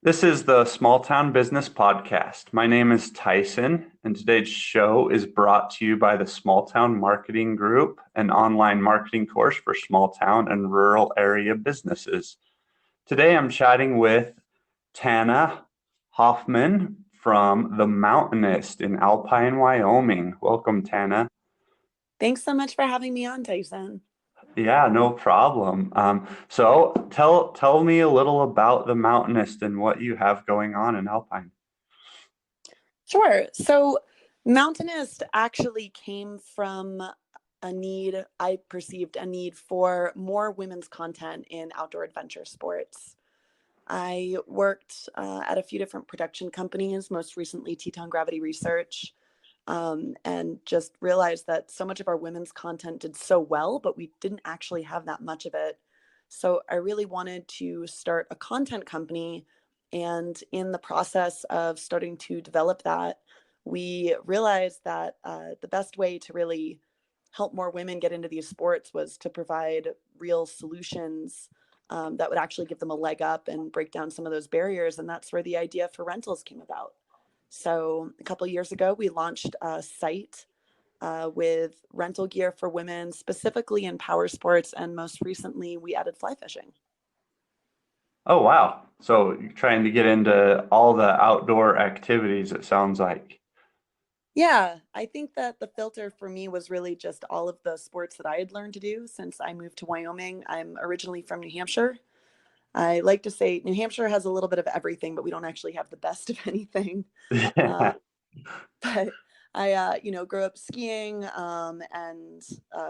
This is the Small Town Business Podcast. My name is Tyson, and today's show is brought to you by the Small Town Marketing Group, an online marketing course for small town and rural area businesses. Today I'm chatting with Tana Hoffman from the Mountainist in Alpine, Wyoming. Welcome, Tana. Thanks so much for having me on, Tyson. Yeah, no problem. So tell me a little about the Mountainist and what you have going on in Alpine. Sure. So, Mountainist actually came from a need, I perceived a need for more women's content in outdoor adventure sports. I worked at a few different production companies, most recently Teton Gravity Research, and just realized that so much of our women's content did so well, but we didn't actually have that much of it. So I really wanted to start a content company. And in the process of starting to develop that, we realized that the best way to really help more women get into these sports was to provide real solutions that would actually give them a leg up and break down some of those barriers. And that's where the idea for rentals came about. So a couple of years ago, we launched a site with rental gear for women, specifically in power sports. And most recently, we added fly fishing. Oh, wow. So you're trying to get into all the outdoor activities, it sounds like. Yeah, I think that the filter for me was really just all of the sports that I had learned to do since I moved to Wyoming. I'm originally from New Hampshire. I like to say New Hampshire has a little bit of everything, but we don't actually have the best of anything. Uh, Yeah. but I, grew up skiing and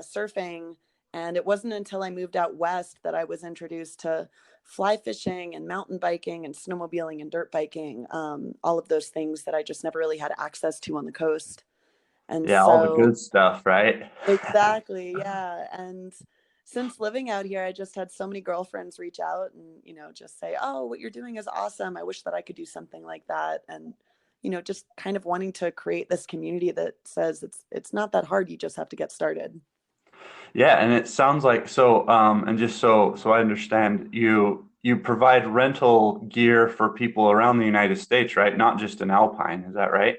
surfing. And it wasn't until I moved out west that I was introduced to fly fishing and mountain biking and snowmobiling and dirt biking, all of those things that I just never really had access to on the coast. And Yeah, all the so, good stuff, right? exactly, yeah. And since living out here, I just had so many girlfriends reach out and, just say, "Oh, what you're doing is awesome. I wish that I could do something like that." And, just kind of wanting to create this community that says it's not that hard. You just have to get started. Yeah, and it sounds like and just so I understand, you provide rental gear for people around the United States, right? Not just in Alpine, is that right?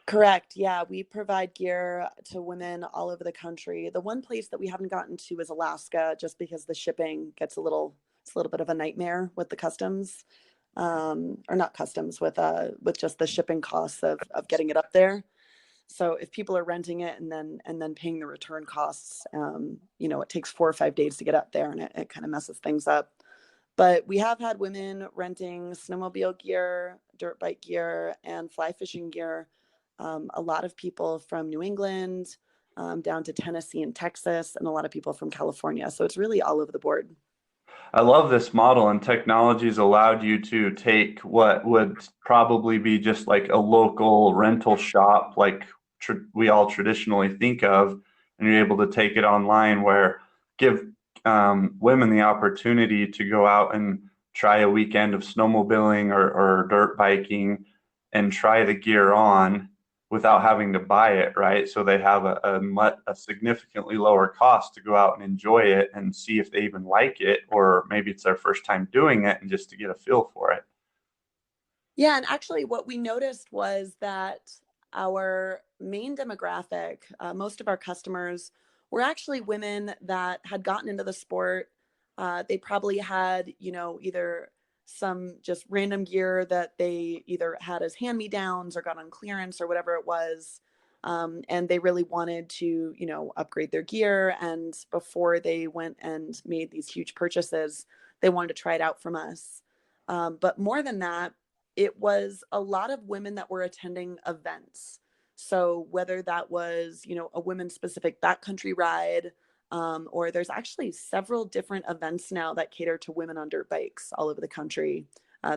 Correct. Yeah, we provide gear to women all over the country. The one place that we haven't gotten to is Alaska, just because the shipping gets it's a little bit of a nightmare with the customs, or not customs, with just the shipping costs of getting it up there. So if people are renting it and then paying the return costs, it takes 4 or 5 days to get up there, and it kind of messes things up. But we have had women renting snowmobile gear, dirt bike gear, and fly fishing gear. A lot of people from New England, down to Tennessee and Texas, and a lot of people from California. So it's really all over the board. I love this model, and technology's allowed you to take what would probably be just like a local rental shop, like we all traditionally think of, and you're able to take it online where give women the opportunity to go out and try a weekend of snowmobiling or dirt biking and try the gear on without having to buy it, right? So they have a significantly lower cost to go out and enjoy it and see if they even like it, or maybe it's their first time doing it and just to get a feel for it. Yeah, and actually, what we noticed was that our main demographic, most of our customers, were actually women that had gotten into the sport. They probably had, either some just random gear that they either had as hand me downs or got on clearance or whatever it was. And they really wanted to, upgrade their gear. And before they went and made these huge purchases, they wanted to try it out from us. But more than that, it was a lot of women that were attending events. So whether that was, a women specific backcountry ride, or there's actually several different events now that cater to women on dirt bikes all over the country.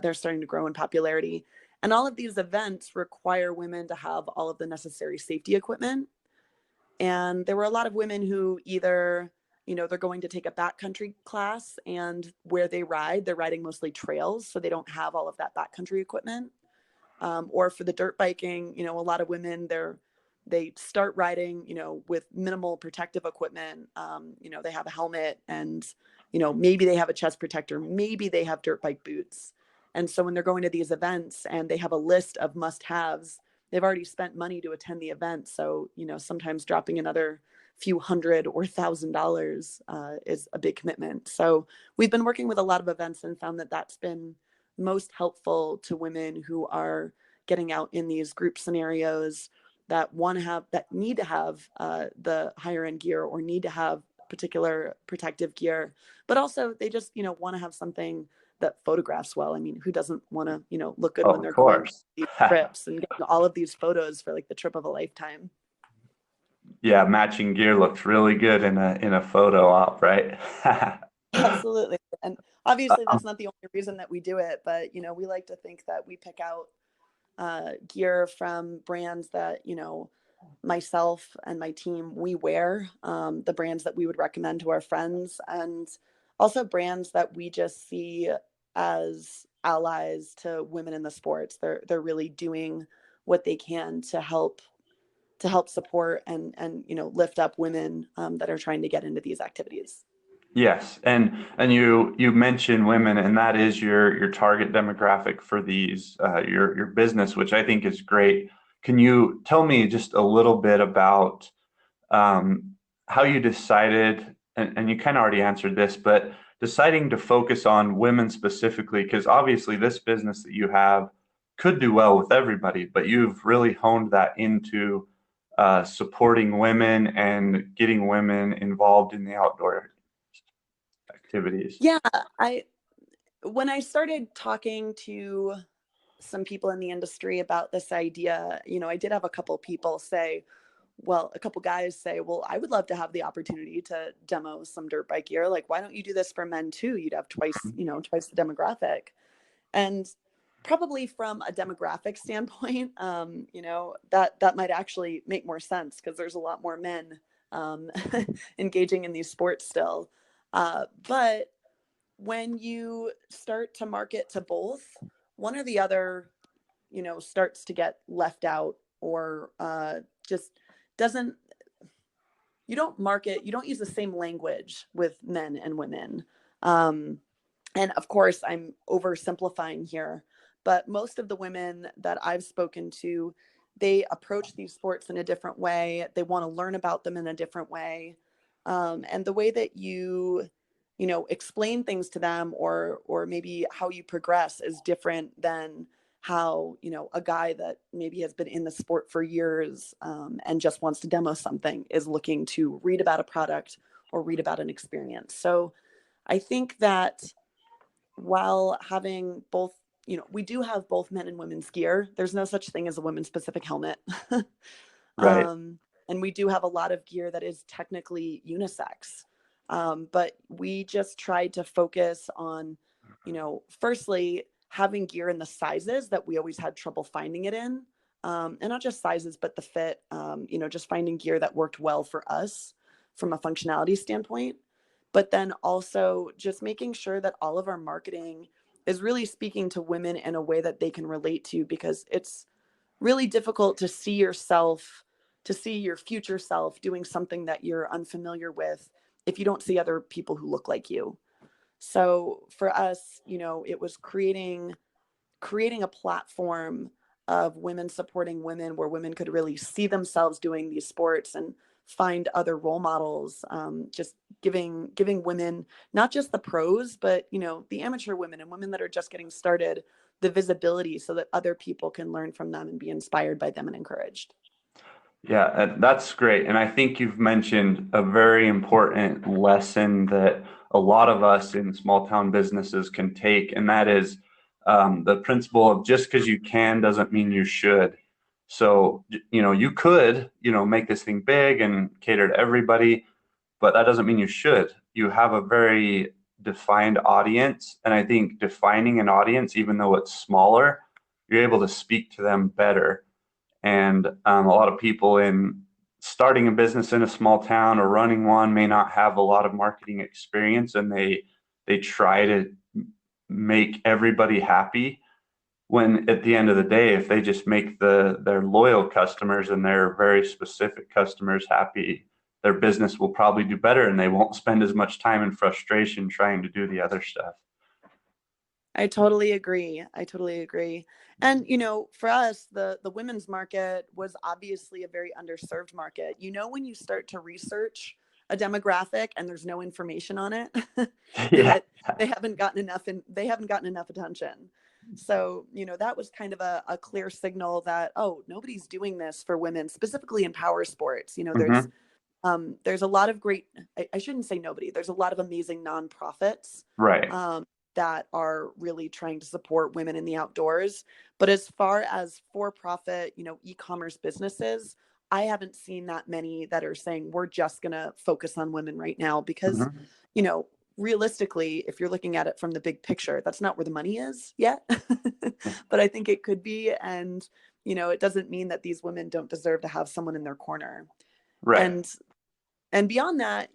They're starting to grow in popularity. And all of these events require women to have all of the necessary safety equipment. And there were a lot of women who either, they're going to take a backcountry class, and where they ride, they're riding mostly trails. So they don't have all of that backcountry equipment. Or for the dirt biking, a lot of women, they start riding, with minimal protective equipment. They have a helmet and, maybe they have a chest protector, maybe they have dirt bike boots. And so when they're going to these events and they have a list of must-haves, they've already spent money to attend the event. So, sometimes dropping another few hundred or $1,000 is a big commitment. So we've been working with a lot of events and found that that's been most helpful to women who are getting out in these group scenarios that need to have the higher end gear or need to have particular protective gear, but also they just want to have something that photographs well. I mean, who doesn't want to look good when Of they're going to course. these trips and getting all of these photos for like the trip of a lifetime? Yeah, matching gear looks really good in a photo op, right? Absolutely. And obviously Um, that's not the only reason that we do it, but we like to think that we pick out gear from brands that myself and my team we wear, the brands that we would recommend to our friends, and also brands that we just see as allies to women in the sports. They're really doing what they can to help support and lift up women that are trying to get into these activities. Yes, and you mentioned women, and that is your target demographic for these your business, which I think is great. Can you tell me just a little bit about how you decided, and you kind of already answered this, but deciding to focus on women specifically, because obviously this business that you have could do well with everybody, but you've really honed that into supporting women and getting women involved in the outdoor activities. Yeah, I when I started talking to some people in the industry about this idea, I did have a couple people say, well, a couple guys say, well, I would love to have the opportunity to demo some dirt bike gear. Like, why don't you do this for men too? You'd have twice the demographic. And probably from a demographic standpoint, that might actually make more sense because there's a lot more men um, engaging in these sports still. But when you start to market to both, one or the other, starts to get left out or just doesn't, you don't use the same language with men and women. Um, and of course, I'm oversimplifying here, but most of the women that I've spoken to, they approach these sports in a different way. They want to learn about them in a different way. And the way that explain things to them or maybe how you progress is different than how a guy that maybe has been in the sport for years and just wants to demo something is looking to read about a product or read about an experience. So I think that while having both, we do have both men and women's gear. There's no such thing as a women's specific helmet. Right. um, and we do have a lot of gear that is technically unisex. But we just tried to focus on, firstly, having gear in the sizes that we always had trouble finding it in. And not just sizes, but the fit, just finding gear that worked well for us from a functionality standpoint. But then also just making sure that all of our marketing is really speaking to women in a way that they can relate to, because it's really difficult to see your future self doing something that you're unfamiliar with if you don't see other people who look like you. So for us, it was creating a platform of women supporting women where women could really see themselves doing these sports and find other role models, just giving women not just the pros but the amateur women and women that are just getting started the visibility so that other people can learn from them and be inspired by them and encouraged. Yeah, that's great. And I think you've mentioned a very important lesson that a lot of us in small town businesses can take, and that is the principle of just because you can doesn't mean you should. So, you could, make this thing big and cater to everybody, but that doesn't mean you should. You have a very defined audience, and I think defining an audience, even though it's smaller, you're able to speak to them better. And a lot of people in starting a business in a small town or running one may not have a lot of marketing experience, and they try to make everybody happy. When at the end of the day, if they just make their loyal customers and their very specific customers happy, their business will probably do better, and they won't spend as much time in frustration trying to do the other stuff. I totally agree. I totally agree. And for us, the women's market was obviously a very underserved market. When you start to research a demographic and there's no information on it, Yeah. that they haven't gotten enough attention. So, that was kind of a clear signal that, oh, nobody's doing this for women, specifically in power sports. Hmm. There's a lot of great, I shouldn't say nobody, there's a lot of amazing nonprofits Right. um, that are really trying to support women in the outdoors. But as far as for profit, e-commerce businesses, I haven't seen that many that are saying we're just going to focus on women right now because, Hmm. you know, realistically, if you're looking at it from the big picture, that's not where the money is yet. But I think it could be. And, it doesn't mean that these women don't deserve to have someone in their corner. Right. And beyond that,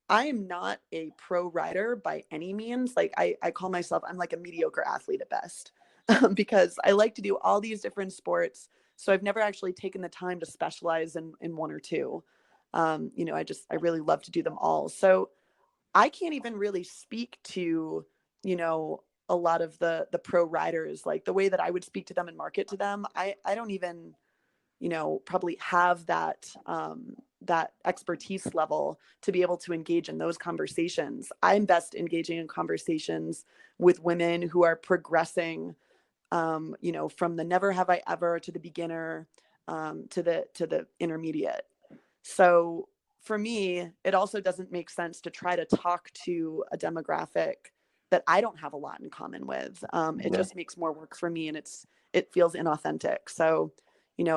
I am not a pro rider by any means. Like I call myself, I'm like a mediocre athlete at best because I like to do all these different sports. So I've never actually taken the time to specialize in one or two. I really love to do them all. So I can't even really speak to, a lot of the pro riders, like the way that I would speak to them and market to them. I don't even probably have that expertise level to be able to engage in those conversations. I'm best engaging in conversations with women who are progressing, from the never have I ever to the beginner, to the intermediate. So for me, it also doesn't make sense to try to talk to a demographic that I don't have a lot in common with. It Yeah. just makes more work for me, and it feels inauthentic. So,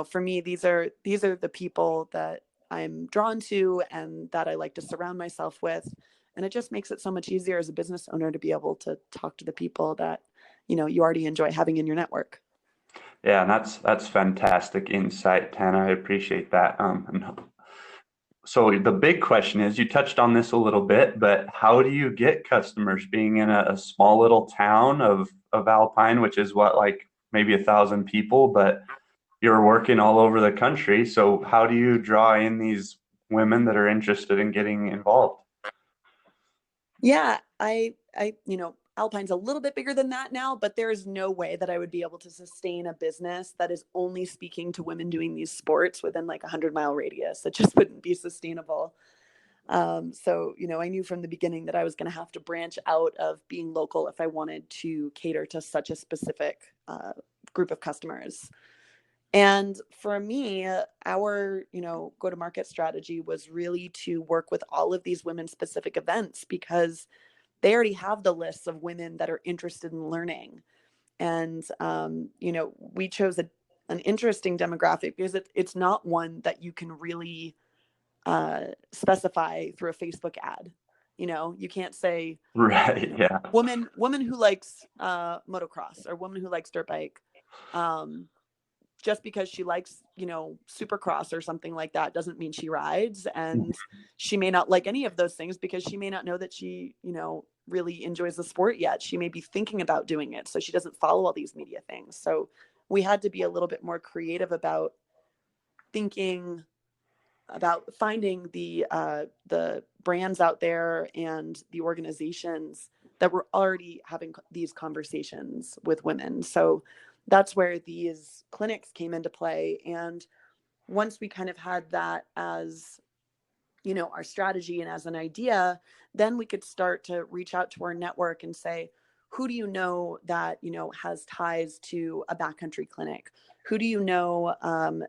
for me, these are the people that I'm drawn to and that I like to surround myself with. And it just makes it so much easier as a business owner to be able to talk to the people that, you already enjoy having in your network. Yeah, and that's fantastic insight, Tana. I appreciate that. And so the big question is, you touched on this a little bit, but how do you get customers being in a small little town of Alpine, which is what, like maybe 1,000 people, but you're working all over the country. So how do you draw in these women that are interested in getting involved? Yeah, Alpine's a little bit bigger than that now, but there is no way that I would be able to sustain a business that is only speaking to women doing these sports within like a 100-mile radius. It just wouldn't be sustainable. So, I knew from the beginning that I was going to have to branch out of being local if I wanted to cater to such a specific group of customers. And for me, our, go to market strategy was really to work with all of these women specific events because they already have the lists of women that are interested in learning. And, we chose an interesting demographic because it's not one that you can really specify through a Facebook ad. You can't say, Right. Yeah. woman who likes motocross or woman who likes dirt bike. Um, just because she likes, supercross or something like that doesn't mean she rides. And she may not like any of those things because she may not know that she, really enjoys the sport yet. She may be thinking about doing it. So she doesn't follow all these media things. So we had to be a little bit more creative about thinking about finding the brands out there and the organizations that were already having these conversations with women. So that's where these clinics came into play. And once we kind of had that as, our strategy and as an idea, then we could start to reach out to our network and say, who do you know that, has ties to a backcountry clinic? Who do you know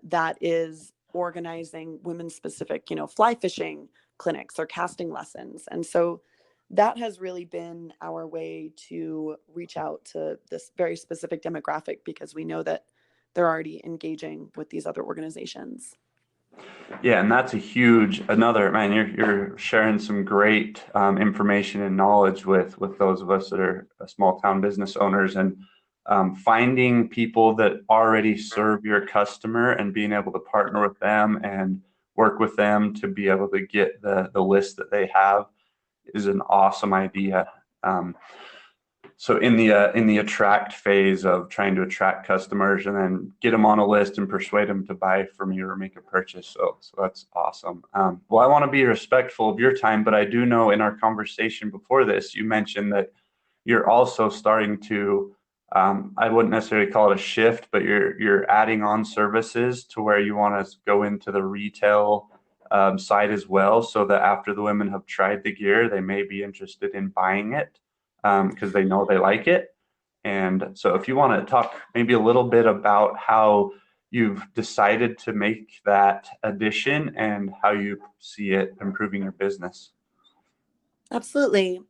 that is organizing women specific, fly fishing clinics or casting lessons? And so that has really been our way to reach out to this very specific demographic because we know that they're already engaging with these other organizations. Yeah, and that's a huge another man. You're sharing some great information and knowledge with those of us that are small town business owners, and finding people that already serve your customer and being able to partner with them and work with them to be able to get the list that they have is an awesome idea. So in the attract phase of trying to attract customers and then get them on a list and persuade them to buy from you or make a purchase. So that's awesome. Well, I want to be respectful of your time, but I do know in our conversation before this, you mentioned that you're also starting to, I wouldn't necessarily call it a shift, but you're adding on services to where you want to go into the retail side as well, so that after the women have tried the gear, they may be interested in buying it because they know they like it. And so, if you want to talk maybe a little bit about how you've decided to make that addition and how you see it improving your business. Absolutely.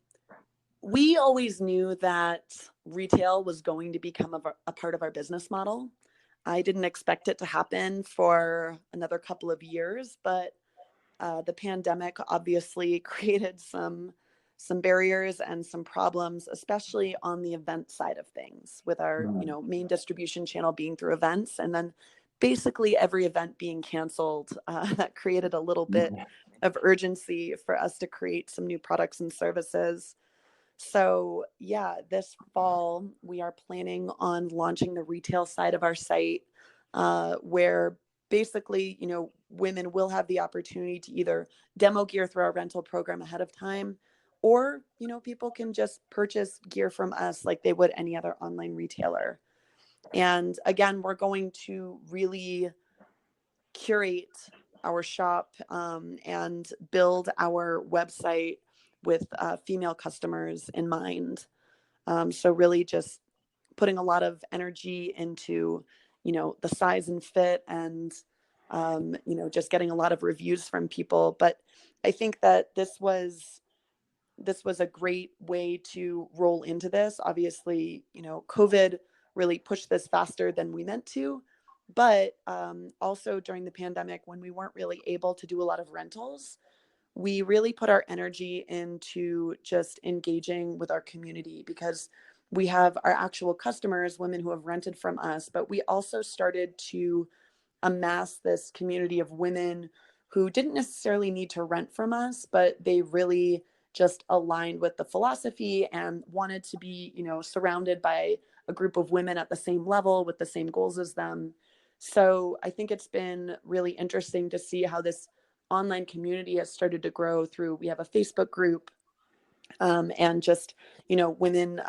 We always knew that retail was going to become a part of our business model. I didn't expect it to happen for another couple of years, but the pandemic obviously created some barriers and some problems, especially on the event side of things, with our main distribution channel being through events, and then basically every event being canceled. That created a little bit of urgency for us to create some new products and services. So yeah, this fall we are planning on launching the retail side of our site, where basically, women will have the opportunity to either demo gear through our rental program ahead of time, or, people can just purchase gear from us like they would any other online retailer. And again, we're going to really curate our shop, and build our website with female customers in mind. So really just putting a lot of energy into, the size and fit, and, just getting a lot of reviews from people. But I think that this was a great way to roll into this. Obviously, COVID really pushed this faster than we meant to. But also during the pandemic, when we weren't really able to do a lot of rentals, we really put our energy into just engaging with our community, because we have our actual customers, women who have rented from us, but we also started to amass this community of women who didn't necessarily need to rent from us, but they really just aligned with the philosophy and wanted to be, surrounded by a group of women at the same level with the same goals as them. So I think it's been really interesting to see how this online community has started to grow through. We have a Facebook group, and just, women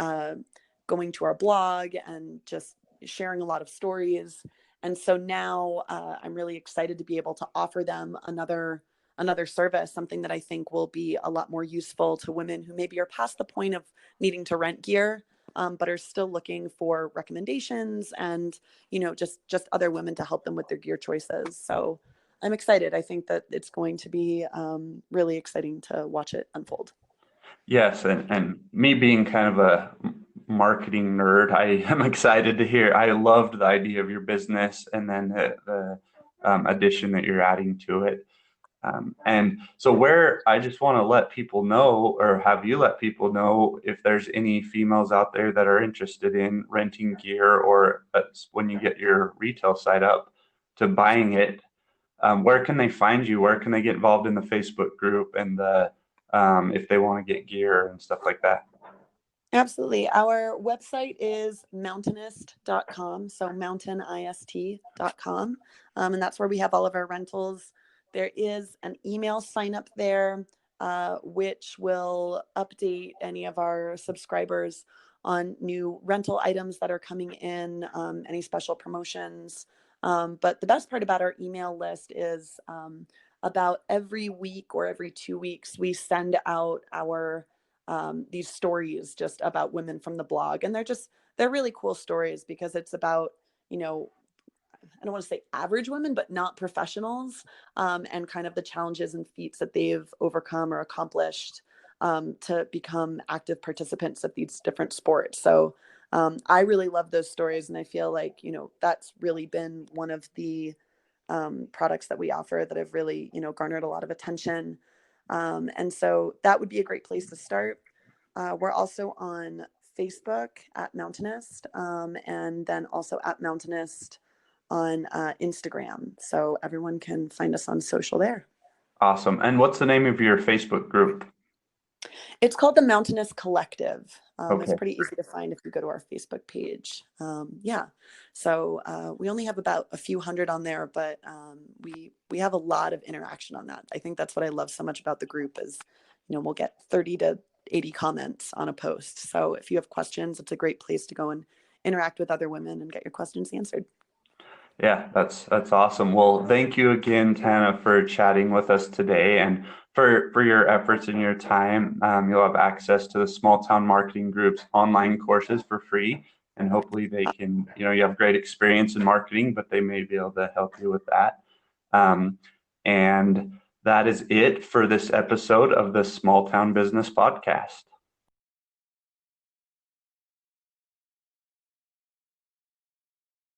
going to our blog and just sharing a lot of stories. And so now I'm really excited to be able to offer them another service, something that I think will be a lot more useful to women who maybe are past the point of needing to rent gear, but are still looking for recommendations and, just other women to help them with their gear choices. So I'm excited. I think that it's going to be really exciting to watch it unfold. Yes, and me being kind of a marketing nerd, I am excited to hear. I loved the idea of your business and then the addition that you're adding to it. And so, where I just want to let people know, or have you let people know, if there's any females out there that are interested in renting gear, or when you get your retail site up to buying it, where can they find you? Where can they get involved in the Facebook group and if they want to get gear and stuff like that? Absolutely. Our website is mountainist.com. So mountainist.com. And that's where we have all of our rentals. There is an email sign up there, which will update any of our subscribers on new rental items that are coming in, any special promotions. But the best part about our email list is, about every week or every 2 weeks, we send out our these stories just about women from the blog. And they're really cool stories, because it's about, I don't want to say average women, but not professionals, and kind of the challenges and feats that they've overcome or accomplished, to become active participants of these different sports. So I really love those stories. And I feel like, that's really been one of the products that we offer that have really, garnered a lot of attention. And so that would be a great place to start. We're also on Facebook at Mountainist, and then also at Mountainist on Instagram. So everyone can find us on social there. Awesome. And what's the name of your Facebook group? It's called the Mountainist Collective. It's Okay. pretty easy to find if you go to our Facebook page. Yeah. So we only have about a few hundred on there, but we have a lot of interaction on that. I think that's what I love so much about the group is, we'll get 30 to 80 comments on a post. So if you have questions, it's a great place to go and interact with other women and get your questions answered. Yeah, that's awesome. Well, thank you again, Tana, for chatting with us today and for your efforts and your time. You'll have access to the Small Town Marketing Group's online courses for free, and hopefully they can, you have great experience in marketing, but they may be able to help you with that. And that is it for this episode of the Small Town Business Podcast.